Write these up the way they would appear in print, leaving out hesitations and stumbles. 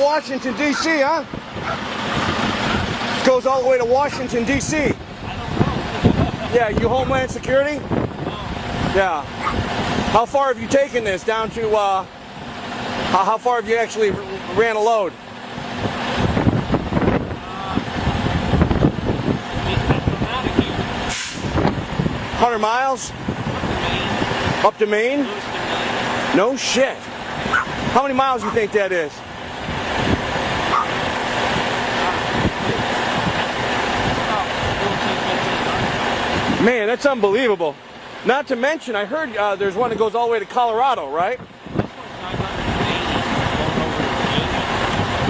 Washington, D.C., huh? Goes all the way to Washington, D.C. I don't know. Yeah, you Homeland Security? No. Yeah. How far have you taken this down to, how far have you actually ran a load? 100 miles? Up to Maine? No shit. How many miles do you think that is? Man, that's unbelievable. Not to mention, I heard there's one that goes all the way to Colorado, right?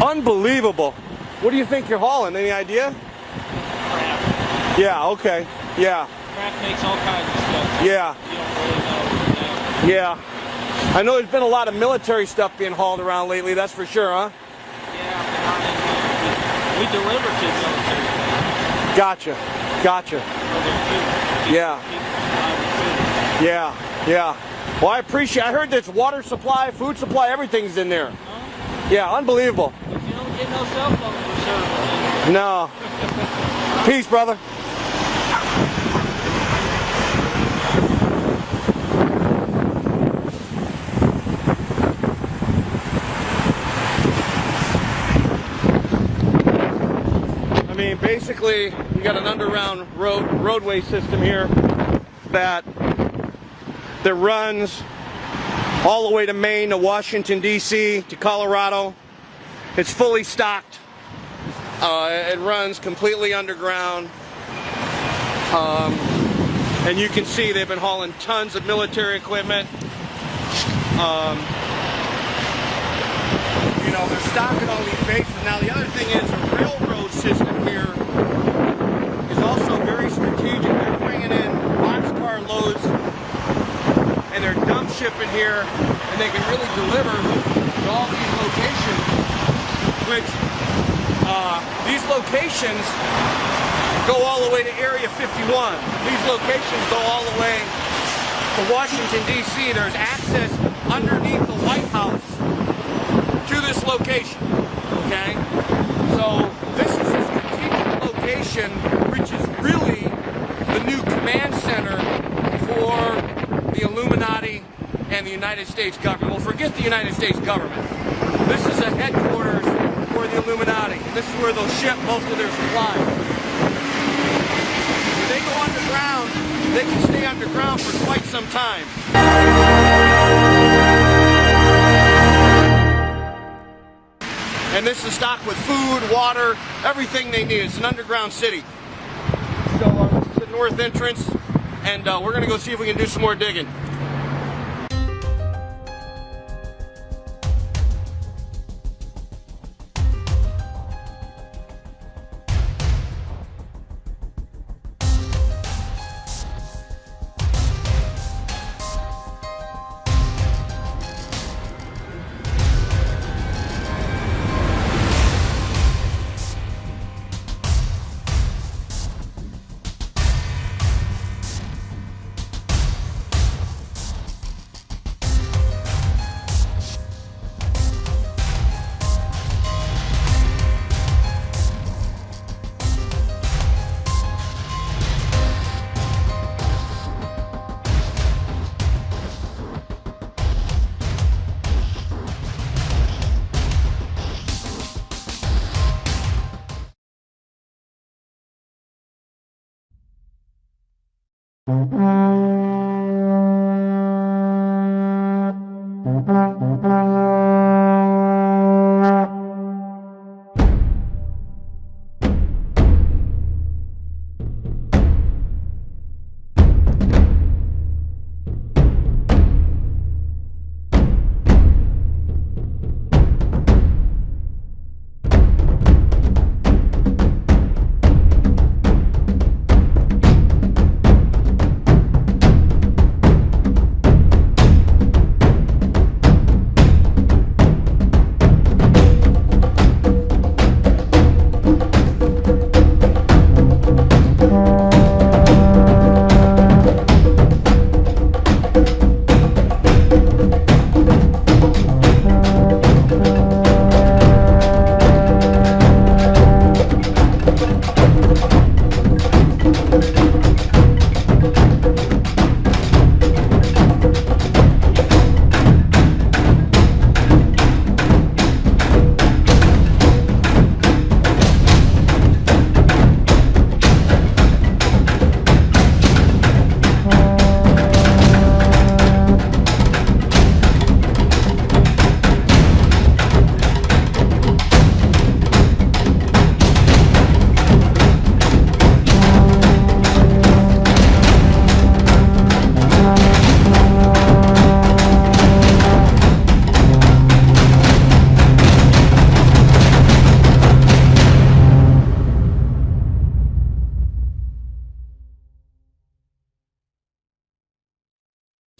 Unbelievable. What do you think you're hauling? Any idea? Crap. Yeah, okay. Yeah. Crap makes all kinds of stuff. Yeah. You don't really know. Yeah. I know there's been a lot of military stuff being hauled around lately, that's for sure, huh? Yeah, we deliver to military. Gotcha. Gotcha. Yeah. Yeah. Yeah. Well, I appreciate it. I heard there's water supply, food supply, everything's in there. Huh? Yeah, unbelievable. You don't get no cell phone for service. No. Peace, brother. I mean, basically, you got an underground roadway system here that runs all the way to Maine, to Washington, D.C., to Colorado. It's fully stocked. It runs completely underground. And you can see they've been hauling tons of military equipment. You know, they're stocking all these bases. Now, the other thing is the railroad system here is also very strategic. They're bringing in boxcar loads and they're dump shipping here, and they can really deliver to all these locations, which these locations go all the way to Area 51. These locations go all the way to Washington, D.C. There's access underneath the White House to this location, okay? So this is a strategic location, which is really the new command center for the Illuminati and the United States government. Well, forget the United States government. This is a headquarters for the Illuminati. This is where they'll ship most of their supplies. When they go underground, they can stay underground for quite some time. And this is stocked with food, water, everything they need. It's an underground city. So this is the north entrance, and we're going to go see if we can do some more digging.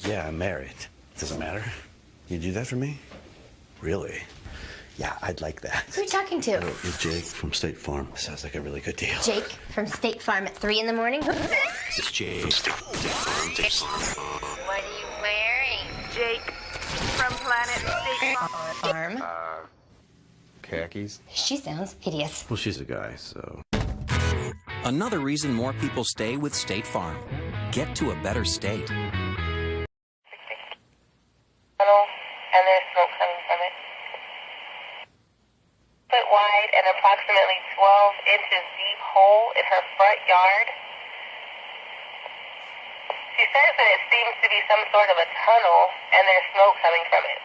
Yeah, I'm married. Doesn't matter. You do that for me? Really? Yeah, I'd like that. Who are you talking to? Oh, it's Jake from State Farm. Sounds like a really good deal. Jake from State Farm at 3 in the morning? This is Jake from State Farm. What are you wearing? Jake from Planet State Farm? Khakis? She sounds hideous. Well, she's a guy, so... Another reason more people stay with State Farm. Get to a better state. And there's smoke coming from it. Foot wide and approximately 12 inches deep hole in her front yard. She says that it seems to be some sort of a tunnel and there's smoke coming from it.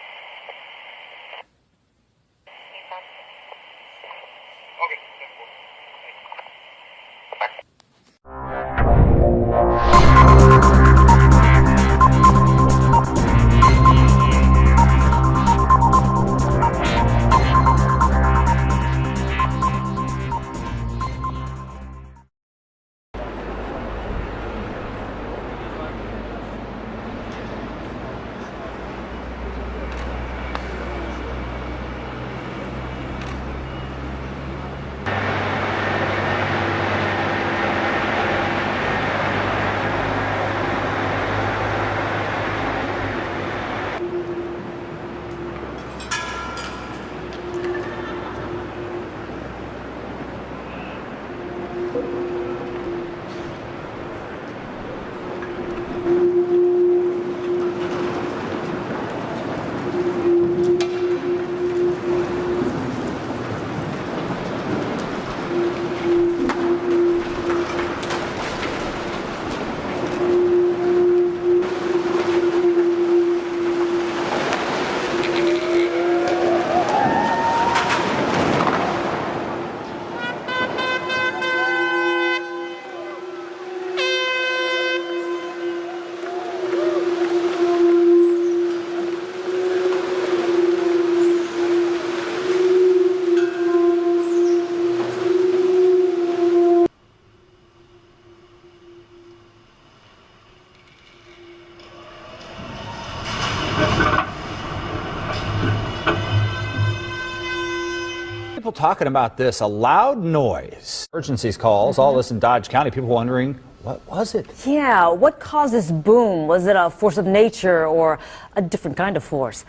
People talking about this, a loud noise. Emergencies calls, all this in Dodge County. People wondering, what was it? Yeah, what caused this boom? Was it a force of nature or a different kind of force?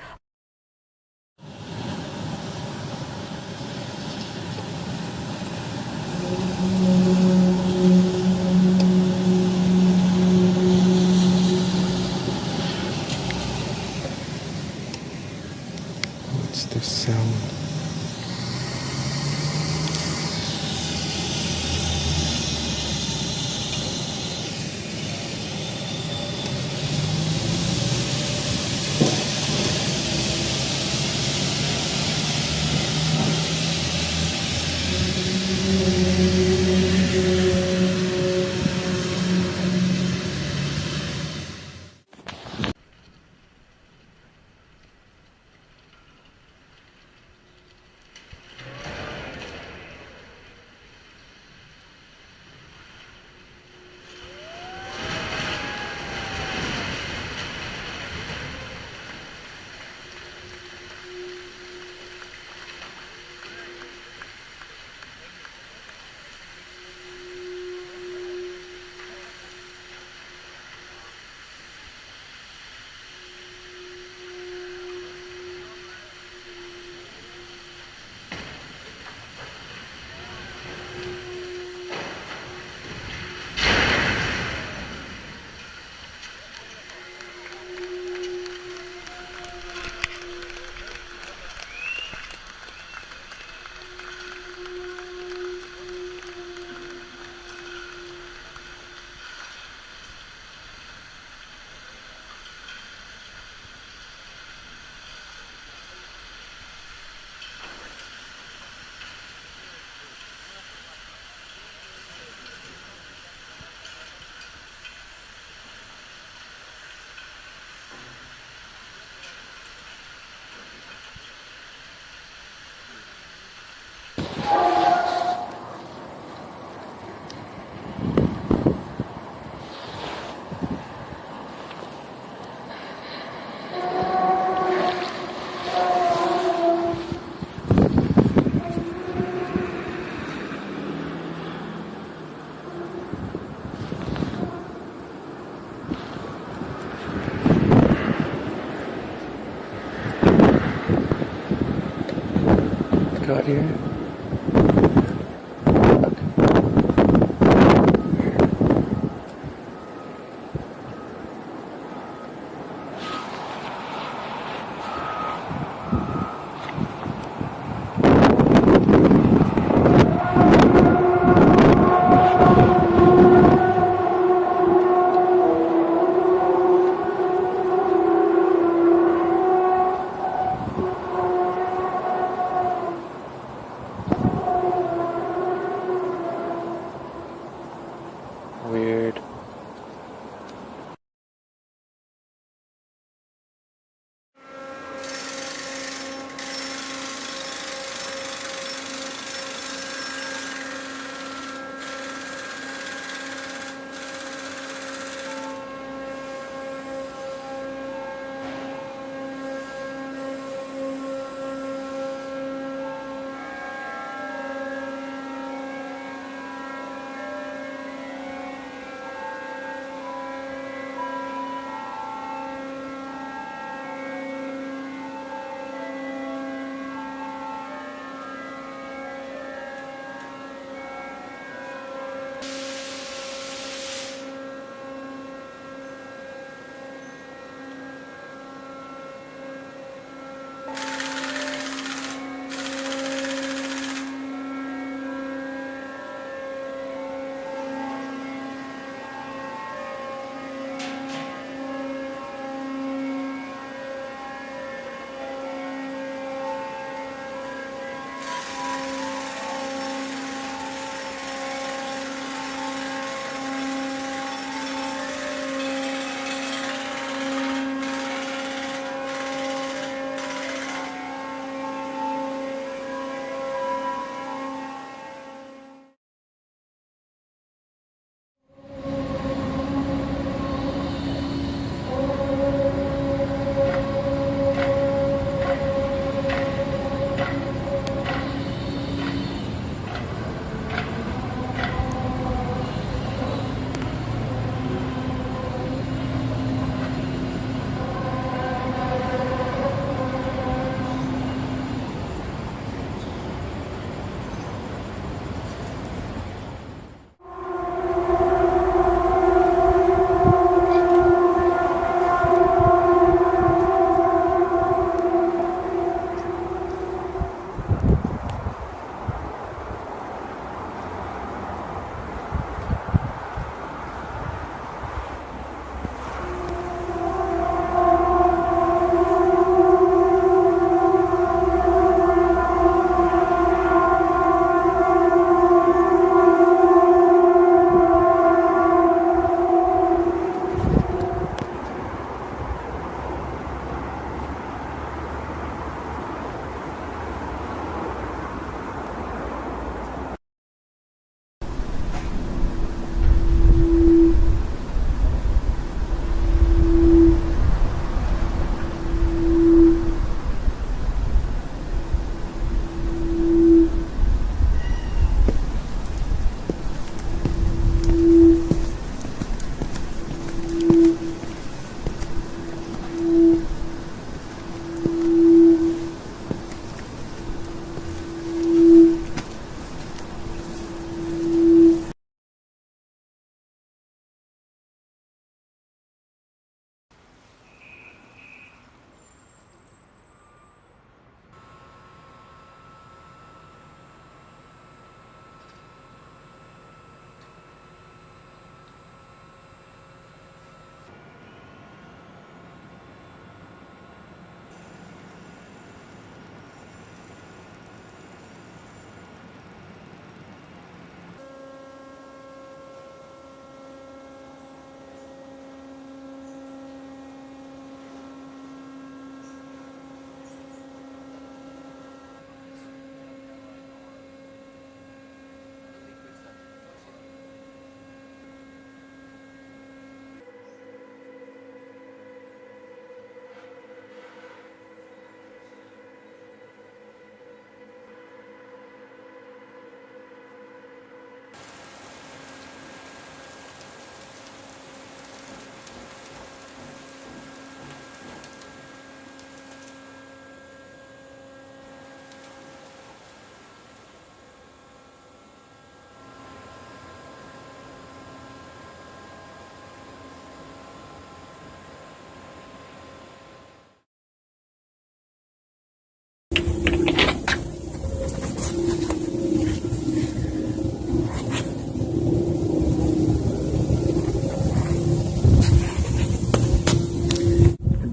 What's this sound? shot here.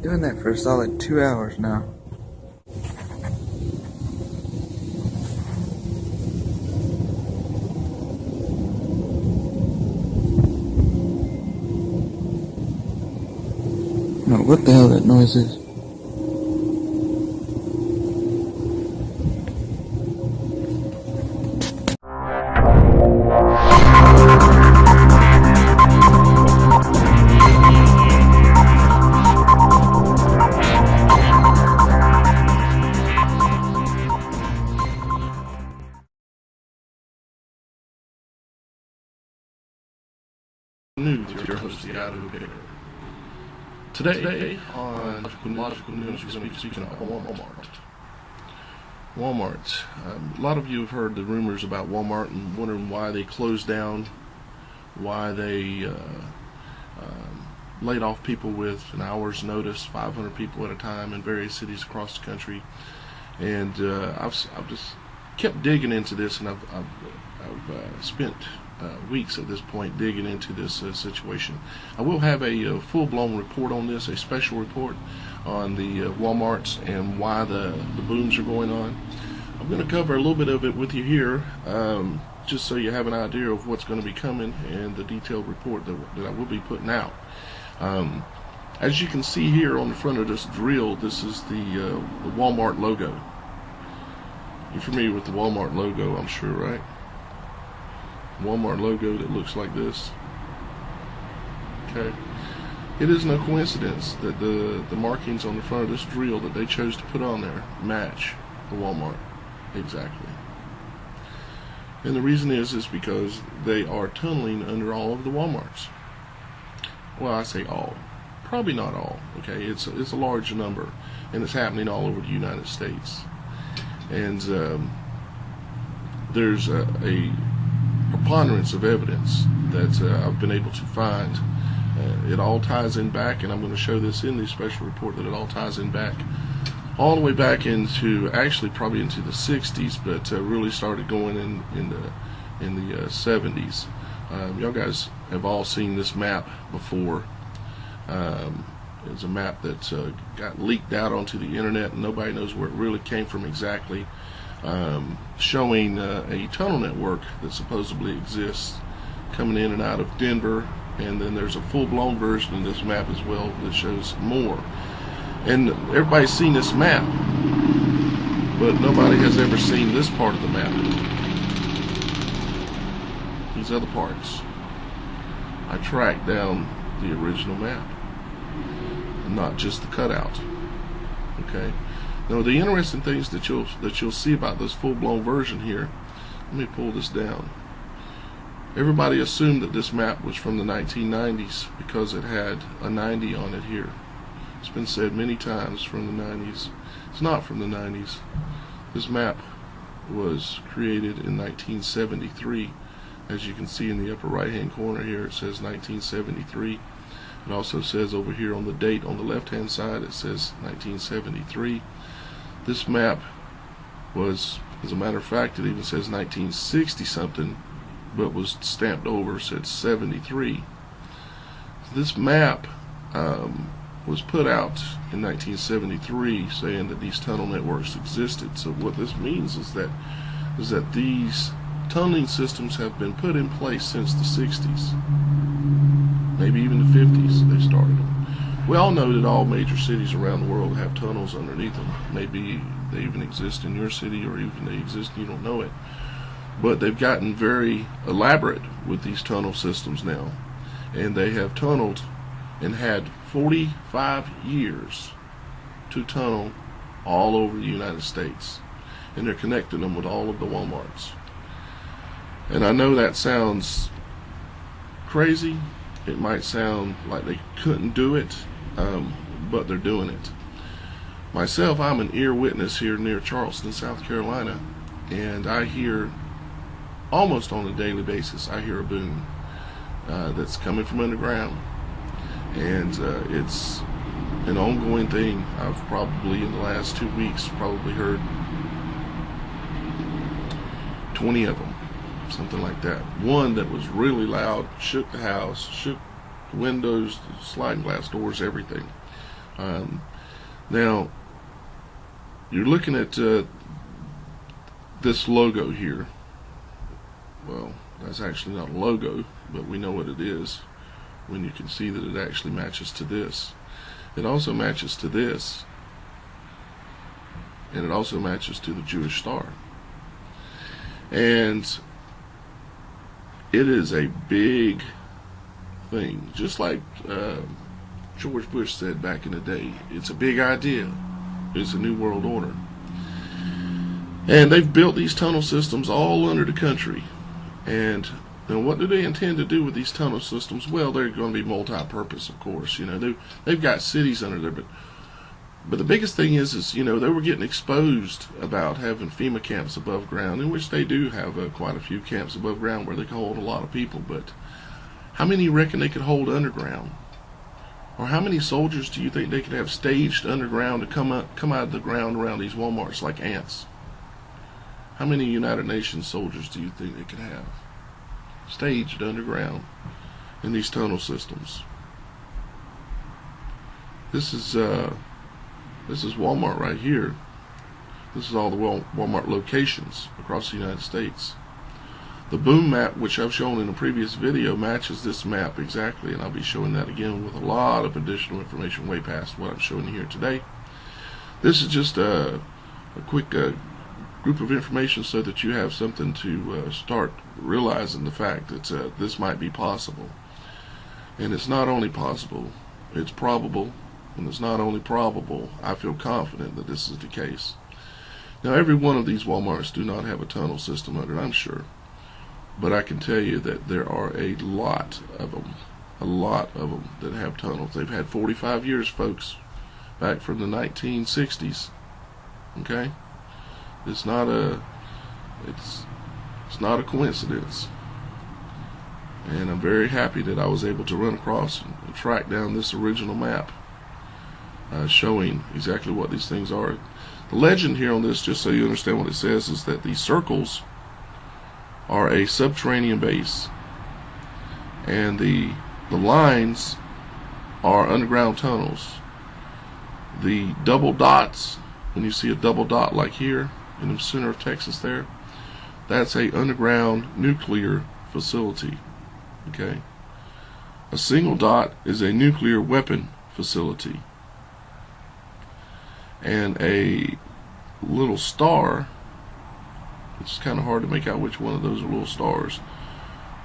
Doing that for a solid 2 hours now. I don't know what the hell that noise is. News with your host, the guy who picked. Today on Logical News, we're going to be speaking about Walmart. Walmart. A lot of you have heard the rumors about Walmart and wondering why they closed down, why they laid off people with an hour's notice, 500 people at a time in various cities across the country. And I've just kept digging into this, and I've spent weeks at this point digging into this situation. I will have a full-blown report on this, a special report on the Walmarts and why the booms are going on. I'm going to cover a little bit of it with you here, just so you have an idea of what's going to be coming and the detailed report that I will be putting out. As you can see here on the front of this drill, this is the Walmart logo. You're familiar with the Walmart logo, I'm sure, right? Walmart logo that looks like this. Okay, it is no coincidence that the markings on the front of this drill that they chose to put on there match the Walmart exactly. And the reason is because they are tunneling under all of the Walmarts. Well, I say all, probably not all. Okay, it's a large number, and it's happening all over the United States. And there's a preponderance of evidence that I've been able to find. It all ties in back, and I'm going to show this in the special report, that it all ties in back all the way back into, actually probably into the 60s, but really started going in the 70s. Y'all guys have all seen this map before. It's a map that got leaked out onto the internet, and nobody knows where it really came from exactly. Showing a tunnel network that supposedly exists coming in and out of Denver, and then there's a full-blown version of this map as well that shows more. And everybody's seen this map, but nobody has ever seen this part of the map. These other parts. I tracked down the original map, not just the cutout. Okay. Now, the interesting things that you'll see about this full-blown version here, let me pull this down. Everybody assumed that this map was from the 1990s because it had a 90 on it here. It's been said many times from the 90s. It's not from the 90s. This map was created in 1973. As you can see in the upper right-hand corner here, it says 1973. It also says over here on the date on the left-hand side, it says 1973. This map was, as a matter of fact, it even says 1960 something, but was stamped over, said 73. This map was put out in 1973 saying that these tunnel networks existed. So what this means is that these tunneling systems have been put in place since the 60s, maybe even the 50s they started them. We all know that all major cities around the world have tunnels underneath them. Maybe they even exist in your city, or even they exist and you don't know it. But they've gotten very elaborate with these tunnel systems now. And they have tunneled and had 45 years to tunnel all over the United States. And they're connecting them with all of the Walmarts. And I know that sounds crazy. It might sound like they couldn't do it, but they're doing it. Myself, I'm an ear witness here near Charleston, South Carolina, and I hear, almost on a daily basis, I hear a boom that's coming from underground. And it's an ongoing thing. I've probably, in the last 2 weeks, probably heard 20 of them. Something like that. One that was really loud, shook the house, shook the windows, the sliding glass doors, everything. Now, you're looking at this logo here. Well, that's actually not a logo, but we know what it is when you can see that it actually matches to this. It also matches to this, and it also matches to the Jewish star. And it is a big thing, just like George Bush said back in the day. It's a big idea. It's a new world order. And they've built these tunnel systems all under the country. And what do they intend to do with these tunnel systems? Well, they're going to be multi-purpose, of course. You know, they've got cities under there, but the biggest thing is you know, they were getting exposed about having FEMA camps above ground, in which they do have quite a few camps above ground where they can hold a lot of people. But how many you reckon they could hold underground? Or how many soldiers do you think they could have staged underground to come out of the ground around these Walmarts like ants? How many United Nations soldiers do you think they could have staged underground in these tunnel systems? This is Walmart right here. This is all the Walmart locations across the United States. The boom map, which I've shown in a previous video, matches this map exactly, and I'll be showing that again with a lot of additional information way past what I'm showing you here today. This is just a quick group of information so that you have something to start realizing the fact that this might be possible. And it's not only possible, it's probable, and it's not only probable, I feel confident that this is the case. Now, every one of these Walmarts do not have a tunnel system under it, I'm sure. But I can tell you that there are a lot of them that have tunnels. They've had 45 years, folks, back from the 1960s. Okay? It's not a coincidence. And I'm very happy that I was able to run across and track down this original map showing exactly what these things are. The legend here on this, just so you understand what it says, is that these circles are a subterranean base, and the lines are underground tunnels. The double dots, when you see a double dot like here in the center of Texas there, that's a underground nuclear facility. Okay, a single dot is a nuclear weapon facility, and a little star, it's kind of hard to make out which one of those are little stars,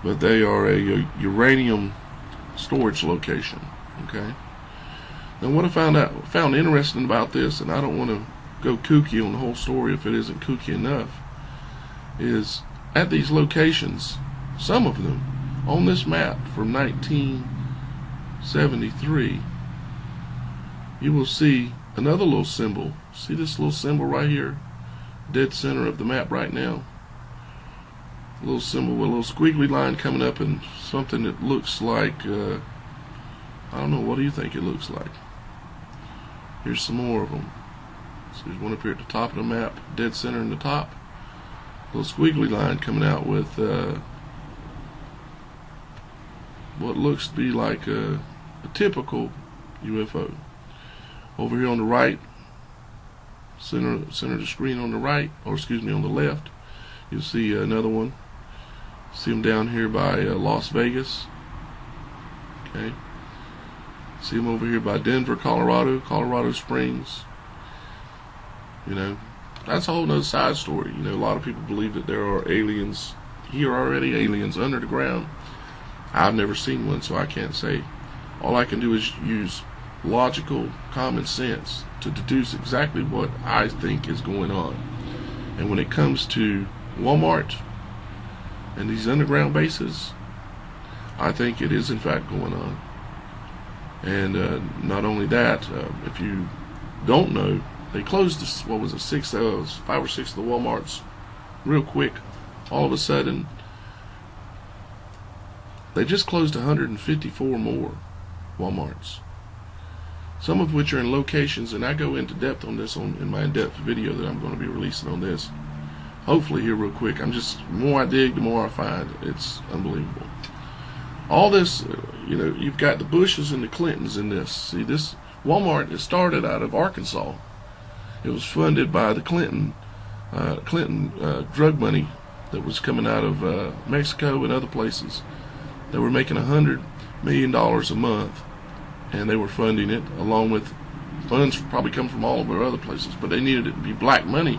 but they are a uranium storage location. Okay. Now, what I found interesting about this, and I don't want to go kooky on the whole story if it isn't kooky enough, is at these locations, some of them on this map from 1973, you will see another little symbol. See this little symbol right here, dead center of the map right now? A little symbol with a little squiggly line coming up and something that looks like, I don't know, what do you think it looks like? Here's some more of them. So there's one up here at the top of the map, dead center in the top. A little squiggly line coming out with what looks to be like a typical UFO. Over here on the right, center of the screen on the right, or excuse me, on the left, you'll see another one. See them down here by Las Vegas. Okay. See them over here by Denver, Colorado Springs. You know, that's a whole nother side story. You know, a lot of people believe that there are aliens here already, aliens under the ground. I've never seen one, so I can't say. All I can do is use logical common sense to deduce exactly what I think is going on. And when it comes to Walmart and these underground bases, I think it is in fact going on. And not only that, if you don't know, they closed this, what was it, 5 or 6 of the Walmarts real quick. All of a sudden, they just closed 154 more Walmarts, some of which are in locations, and I go into depth on this in my in-depth video that I'm going to be releasing on this, hopefully here real quick. The more I dig, the more I find. It's unbelievable. All this, you know, you've got the Bushes and the Clintons in this. See, this Walmart, it started out of Arkansas. It was funded by the Clinton drug money that was coming out of Mexico and other places. They were making $100 million a month, and they were funding it, along with funds probably come from all of our other places, but they needed it to be black money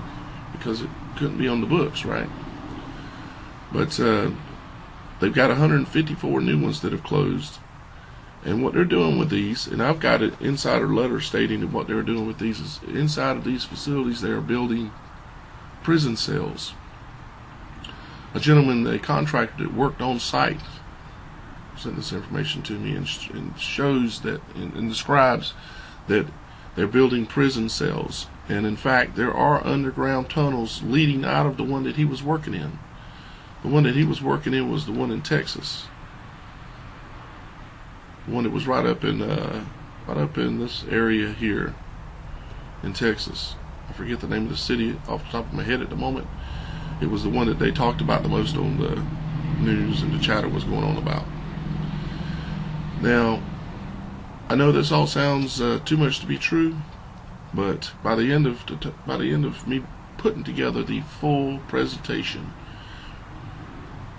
because it couldn't be on the books, right? But they've got 154 new ones that have closed. And what they're doing with these, and I've got an insider letter stating that what they're doing with these is inside of these facilities they are building prison cells. A gentleman, they contracted that worked on site, sent this information to me and shows that and describes that they're building prison cells. And in fact, there are underground tunnels leading out of the one that he was working in. The one that he was working in was the one in Texas. The one that was right up in this area here in Texas. I forget the name of the city off the top of my head at the moment. It was the one that they talked about the most on the news and the chatter was going on about. Now, I know this all sounds too much to be true, but by the end of me putting together the full presentation,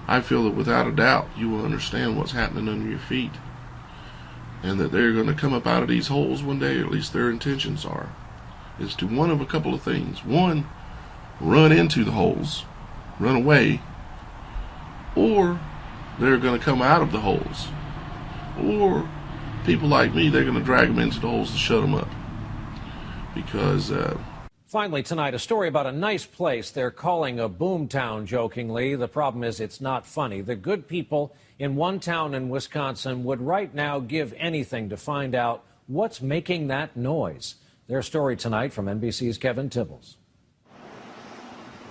I feel that without a doubt you will understand what's happening under your feet, and that they're going to come up out of these holes one day, or at least their intentions are, is to one of a couple of things. One, run into the holes, run away, or they're going to come out of the holes, or people like me, they're going to drag them into the holes and shut them up. Because finally tonight, a story about a nice place they're calling a boom town, jokingly. The problem is it's not funny. The good people in one town in Wisconsin would right now give anything to find out what's making that noise. Their story tonight from NBC's Kevin Tibbles.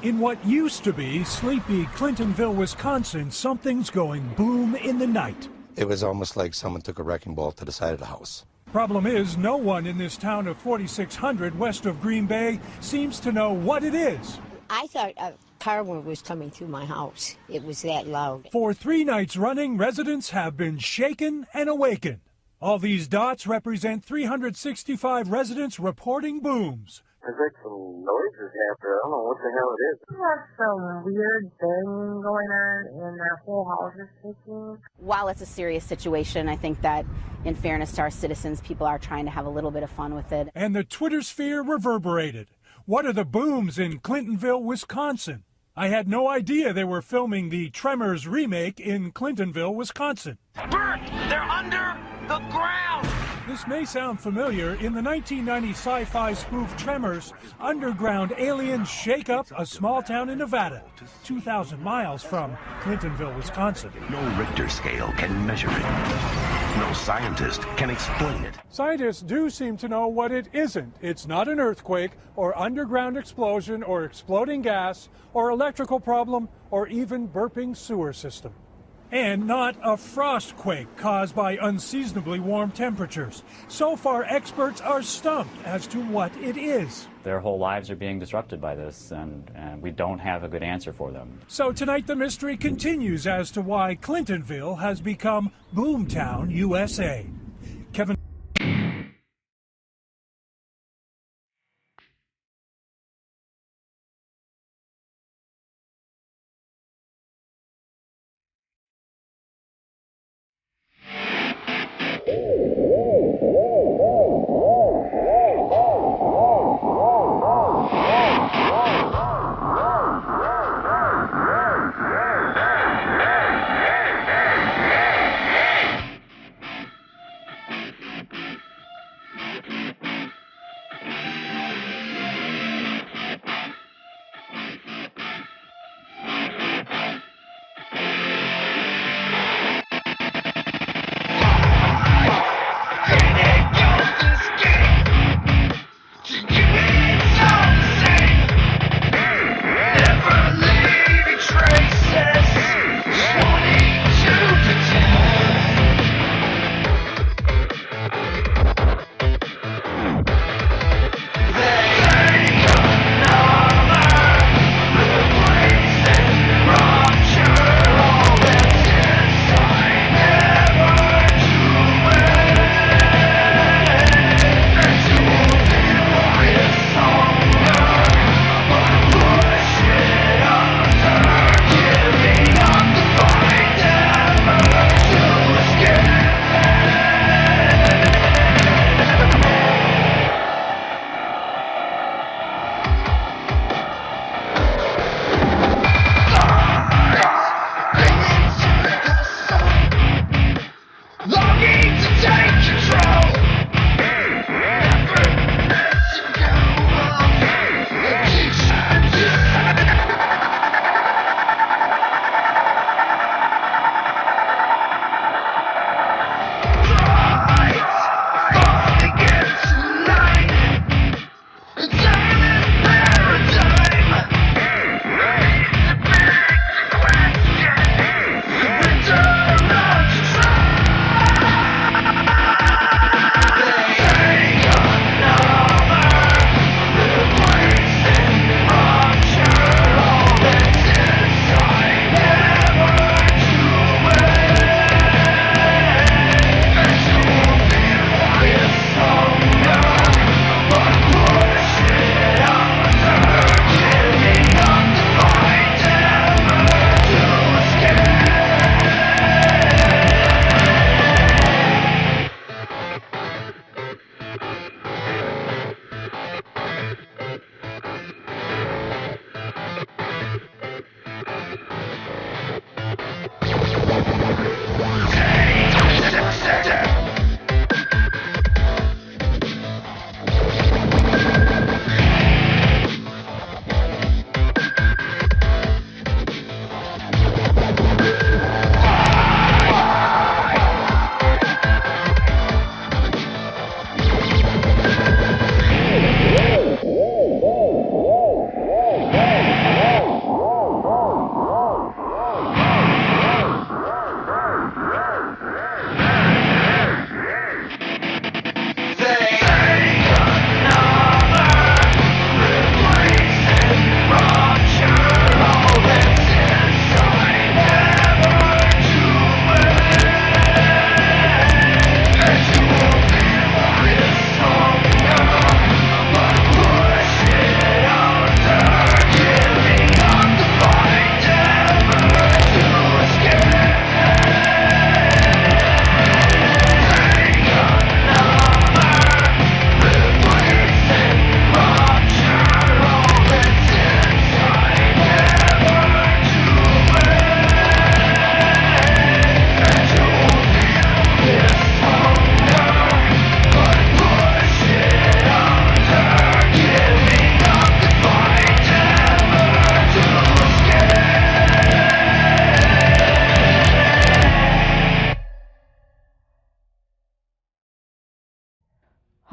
In what used to be sleepy Clintonville, Wisconsin, something's going boom in the night. It was almost like someone took a wrecking ball to the side of the house. Problem is, no one in this town of 4,600 west of Green Bay seems to know what it is. I thought a car was coming through my house. It was that loud. For 3 nights running, residents have been shaken and awakened. All these dots represent 365 residents reporting booms. There's like some noises happening. I don't know what the hell it is. We have some weird thing going on, and our whole house is shaking. While it's a serious situation, I think that, in fairness to our citizens, people are trying to have a little bit of fun with it. And the Twitter sphere reverberated. What are the booms in Clintonville, Wisconsin? I had no idea they were filming the Tremors remake in Clintonville, Wisconsin. Bert, they're under the ground! This may sound familiar. In the 1990 sci-fi spoof Tremors, underground aliens shake up a small town in Nevada, 2,000 miles from Clintonville, Wisconsin. No Richter scale can measure it. No scientist can explain it. Scientists do seem to know what it isn't. It's not an earthquake or underground explosion or exploding gas or electrical problem or even burping sewer system. And not a frost quake caused by unseasonably warm temperatures. So far, experts are stumped as to what it is. Their whole lives are being disrupted by this, and we don't have a good answer for them. So tonight the mystery continues as to why Clintonville has become Boomtown, USA. Kevin.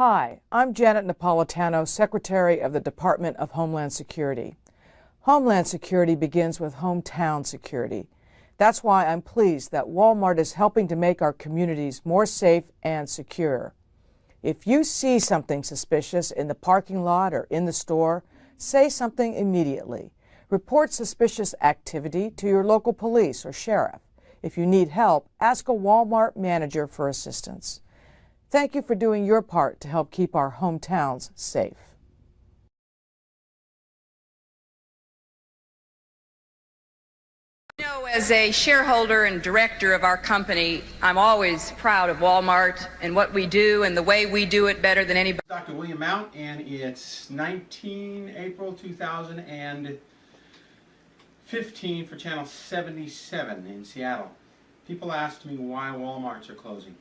Hi, I'm Janet Napolitano, Secretary of the Department of Homeland Security. Homeland Security begins with hometown security. That's why I'm pleased that Walmart is helping to make our communities more safe and secure. If you see something suspicious in the parking lot or in the store, say something immediately. Report suspicious activity to your local police or sheriff. If you need help, ask a Walmart manager for assistance. Thank you for doing your part to help keep our hometowns safe. You know, as a shareholder and director of our company, I'm always proud of Walmart and what we do and the way we do it better than anybody. Dr. William Mount, and it's April 2015 for Channel 77 in Seattle. People asked me why Walmarts are closing.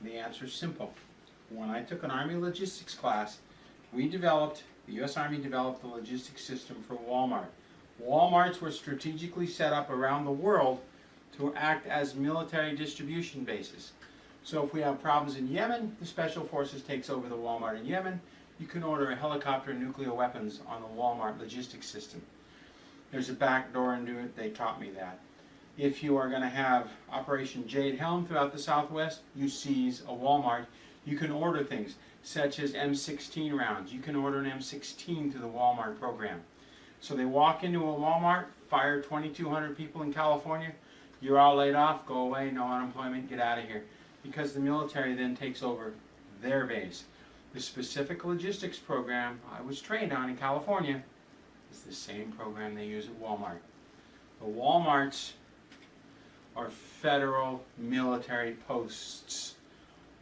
The answer is simple. When I took an Army logistics class, the U.S. Army developed the logistics system for Walmart. Walmarts were strategically set up around the world to act as military distribution bases. So if we have problems in Yemen, the Special Forces takes over the Walmart in Yemen. You can order a helicopter and nuclear weapons on the Walmart logistics system. There's a back door into it. They taught me that. If you are going to have Operation Jade Helm throughout the Southwest, you seize a Walmart. You can order things such as M16 rounds. You can order an M16 through the Walmart program. So they walk into a Walmart, fire 2,200 people in California. You're all laid off, go away, no unemployment, get out of here. Because the military then takes over their base. The specific logistics program I was trained on in California is the same program they use at Walmart. The Walmarts are federal military posts.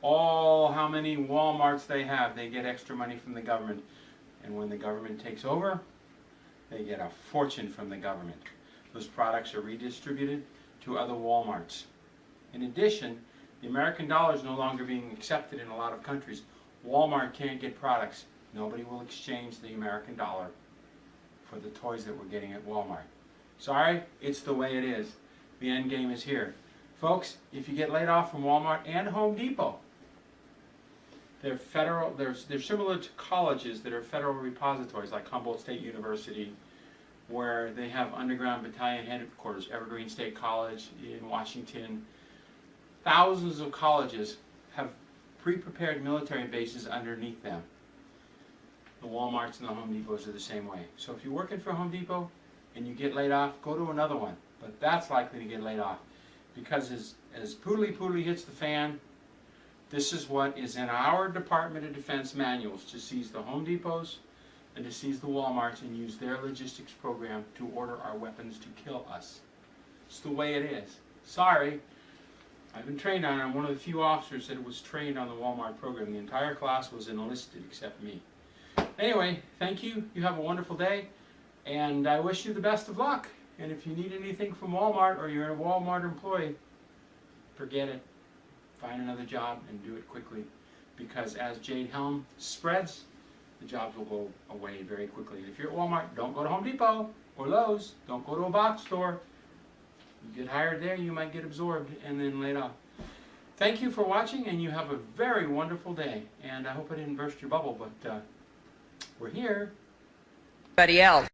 How many Walmarts they have, they get extra money from the government. And when the government takes over, they get a fortune from the government. Those products are redistributed to other Walmarts. In addition, the American dollar is no longer being accepted in a lot of countries. Walmart can't get products. Nobody will exchange the American dollar for the toys that we're getting at Walmart. Sorry, it's the way it is. The end game is here. Folks, if you get laid off from Walmart and Home Depot, they're similar to colleges that are federal repositories like Humboldt State University, where they have underground battalion headquarters, Evergreen State College in Washington. Thousands of colleges have pre-prepared military bases underneath them. The Walmarts and the Home Depots are the same way. So if you're working for Home Depot and you get laid off, go to another one. But that's likely to get laid off. Because as poodly hits the fan, this is what is in our Department of Defense manuals, to seize the Home Depots and to seize the Walmarts and use their logistics program to order our weapons to kill us. It's the way it is. Sorry. I've been trained on it. I'm one of the few officers that was trained on the Walmart program. The entire class was enlisted except me. Anyway, thank you. You have a wonderful day. And I wish you the best of luck. And if you need anything from Walmart or you're a Walmart employee, forget it. Find another job and do it quickly. Because as Jade Helm spreads, the jobs will go away very quickly. If you're at Walmart, don't go to Home Depot or Lowe's. Don't go to a box store. You get hired there, you might get absorbed and then laid off. Thank you for watching, and you have a very wonderful day. And I hope I didn't burst your bubble, but we're here. Everybody else.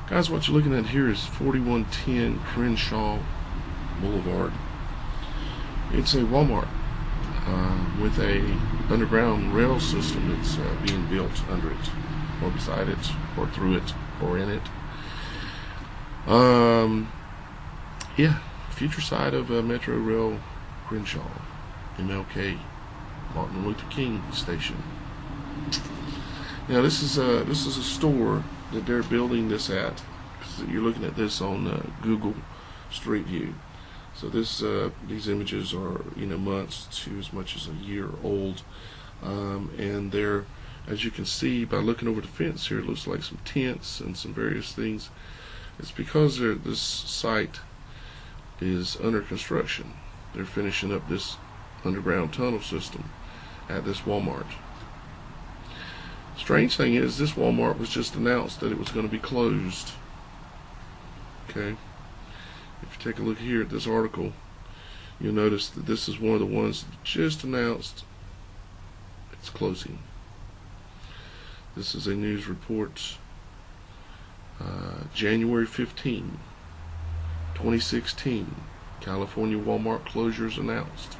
Guys, what you're looking at here is 4110 Crenshaw Boulevard. It's a Walmart with a underground rail system that's being built under it, or beside it, or through it, or in it. Yeah, future site of Metro Rail Crenshaw, MLK, Martin Luther King Station. Now this is a store that they're building this at. You're looking at this on Google Street View. So this these images are months to as much as a year old, and they're, as you can see by looking over the fence here, it looks like some tents and some various things. It's because this site is under construction. They're finishing up this underground tunnel system at this Walmart. Strange thing is, this Walmart was just announced that it was going to be closed. Okay, if you take a look here at this article, you'll notice that this is one of the ones that just announced it's closing. This is a news report, January 15, 2016, California Walmart closures announced.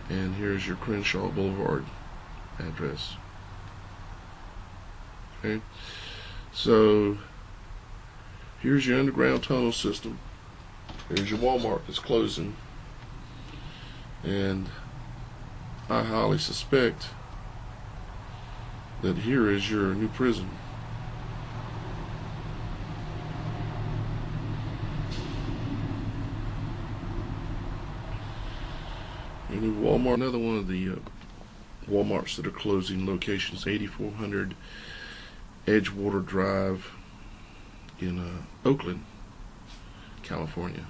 And here's your Crenshaw Boulevard address. Okay, so here's your underground tunnel system. Here's your Walmart that's closing, and I highly suspect that here is your new prison. Your new Walmart. Another one of the Walmarts that are closing locations, 8400 Edgewater Drive in Oakland, California.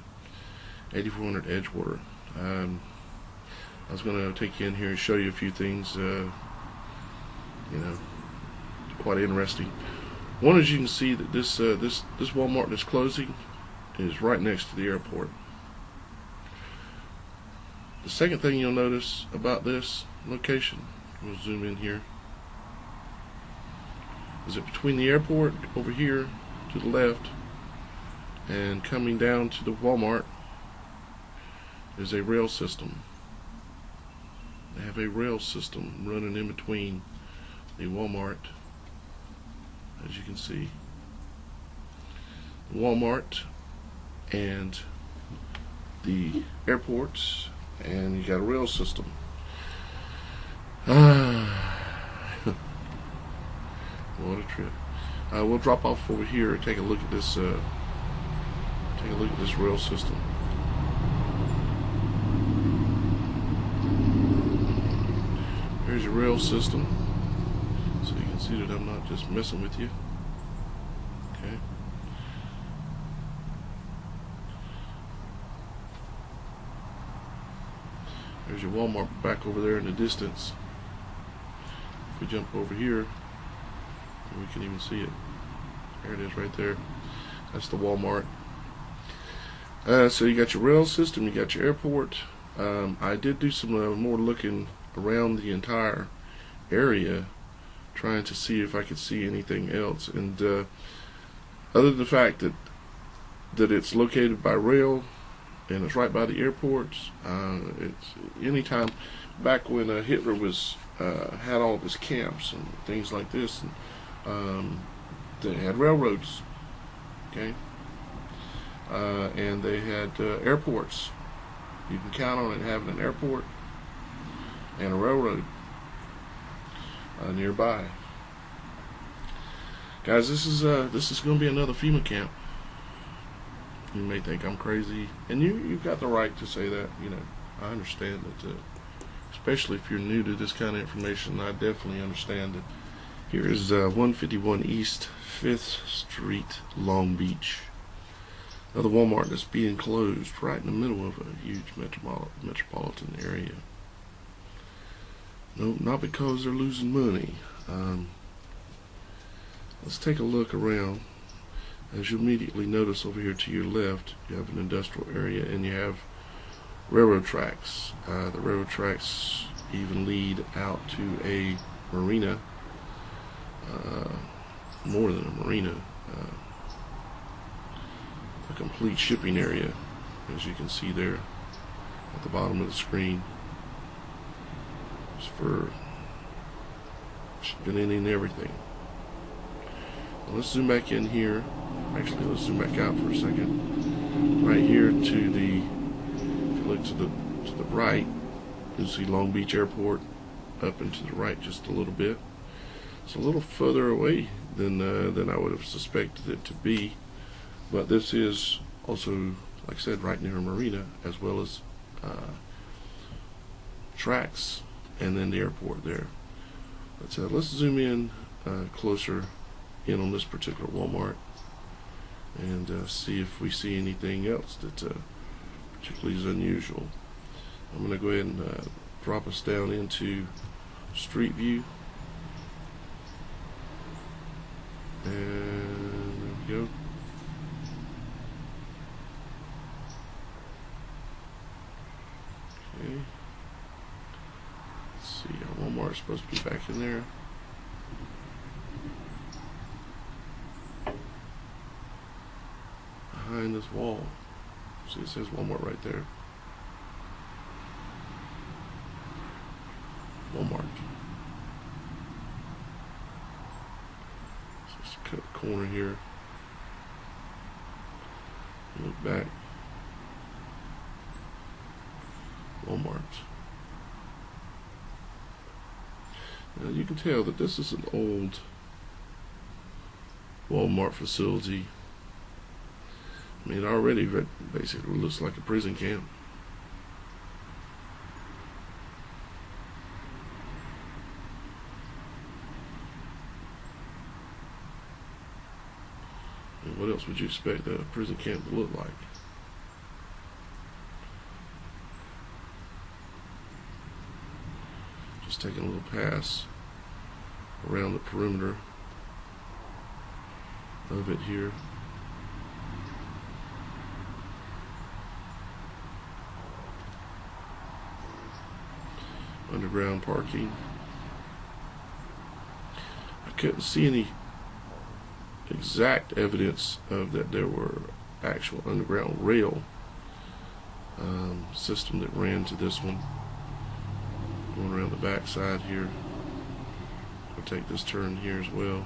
8400 Edgewater. I was going to take you in here and show you a few things, quite interesting. One is, you can see that this Walmart that's closing is right next to the airport. The second thing you'll notice about this location, we'll zoom in here, is that between the airport over here to the left and coming down to the Walmart is a rail system. They have a rail system running in between the Walmart, as you can see, Walmart and the airports, and you got a rail system. What a trip. We'll drop off over here and take a look at this rail system. Here's your rail system. So you can see that I'm not just messing with you. Okay. There's your Walmart back over there in the distance. If we jump over here, we can even see it. There it is right there. That's the Walmart. So you got your rail system, you got your airport. I did do some more looking around the entire area, trying to see if I could see anything else. And other than the fact that it's located by rail and it's right by the airports, it's anytime back when Hitler was had all of his camps and things like this, and they had railroads, okay, and they had airports. You can count on it having an airport and a railroad nearby. Guys, this is going to be another FEMA camp. You may think I'm crazy, and you've got the right to say that. You know, I understand that, especially if you're new to this kind of information. I definitely understand it. Here is 151 East 5th Street, Long Beach. Another Walmart that's being closed right in the middle of a huge metropolitan area. No, not because they're losing money. Let's take a look around. As you immediately notice over here to your left, you have an industrial area and you have railroad tracks. The railroad tracks even lead out to a marina, more than a marina, a complete shipping area, as you can see there at the bottom of the screen. It's for shipping in and everything. Well, let's zoom back in here. Actually, let's zoom back out for a second. Right here to the, if you look to the right, you'll see Long Beach Airport up and to the right just a little bit. It's a little further away than I would have suspected it to be, but this is also, like I said, right near a marina, as well as tracks, and then the airport there. But let's zoom in closer in on this particular Walmart and see if we see anything else that particularly is unusual. I'm going to go ahead and drop us down into Street View, and there we go. Okay. Let's see, our Walmart is supposed to be back in there. Behind this wall. See, it says Walmart right there. Walmart. So let's cut the corner here. Look back. Walmart. Now you can tell that this is an old Walmart facility. I mean, it already basically looks like a prison camp. And what else would you expect a prison camp to look like? Just taking a little pass around the perimeter of it here. Underground parking. I couldn't see any exact evidence of that there were actual underground rail system that ran to this one. Going around the back side here. I'll take this turn here as well.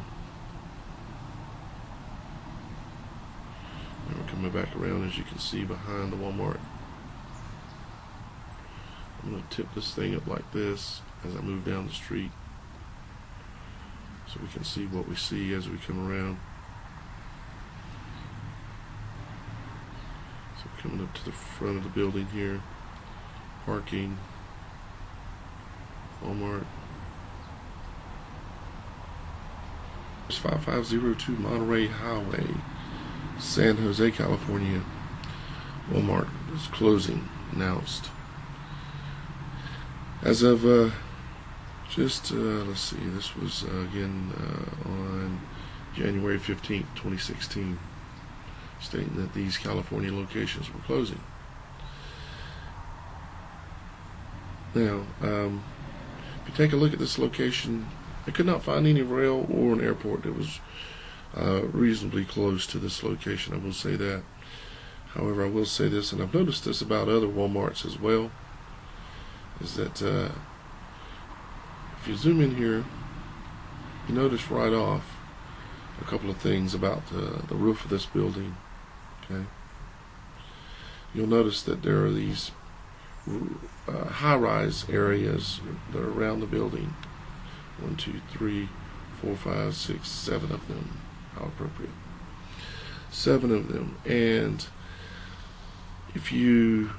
And we're coming back around, as you can see, behind the Walmart. I'm going to tip this thing up like this as I move down the street, so we can see what we see as we come around. So coming up to the front of the building here, parking, Walmart. It's 5502 Monterey Highway, San Jose, California. Walmart is closing, announced. As of let's see, this was again on January 15th, 2016, stating that these California locations were closing. Now, if you take a look at this location, I could not find any rail or an airport that was reasonably close to this location. I will say that. However, I will say this, and I've noticed this about other Walmarts as well, is that if you zoom in here, you notice right off a couple of things about the roof of this building. Okay, you'll notice that there are these high-rise areas that are around the building. 1, 2, 3, 4, 5, 6, 7 of them. How appropriate. 7 of them. And if you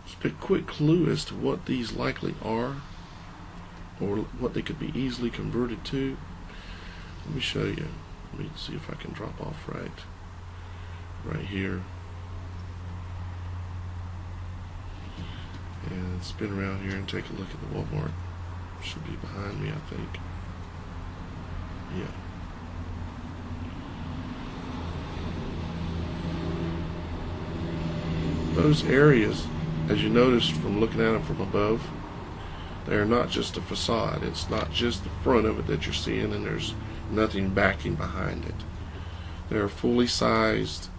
just a quick clue as to what these likely are, or what they could be easily converted to, let me show you. Let me see if I can drop off right here. And spin around here and take a look at the Walmart. Should be behind me, I think. Yeah. Those areas, as you noticed from looking at them from above, they are not just a facade. It's not just the front of it that you're seeing and there's nothing backing behind it. They're fully sized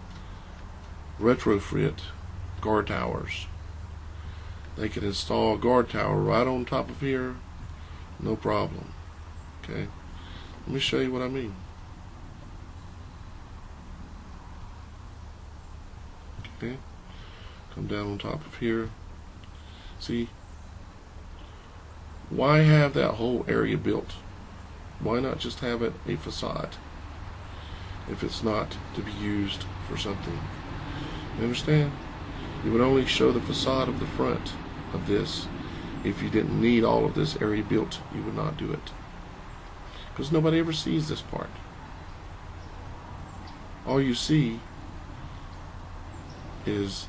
retrofit guard towers. They can install a guard tower right on top of here, no problem. Okay, let me show you what I mean. Okay, come down on top of here. See, why have that whole area built? Why not just have it a facade if it's not to be used for something? You understand? You would only show the facade of the front of this. If you didn't need all of this area built, you would not do it, because nobody ever sees this part. All you see is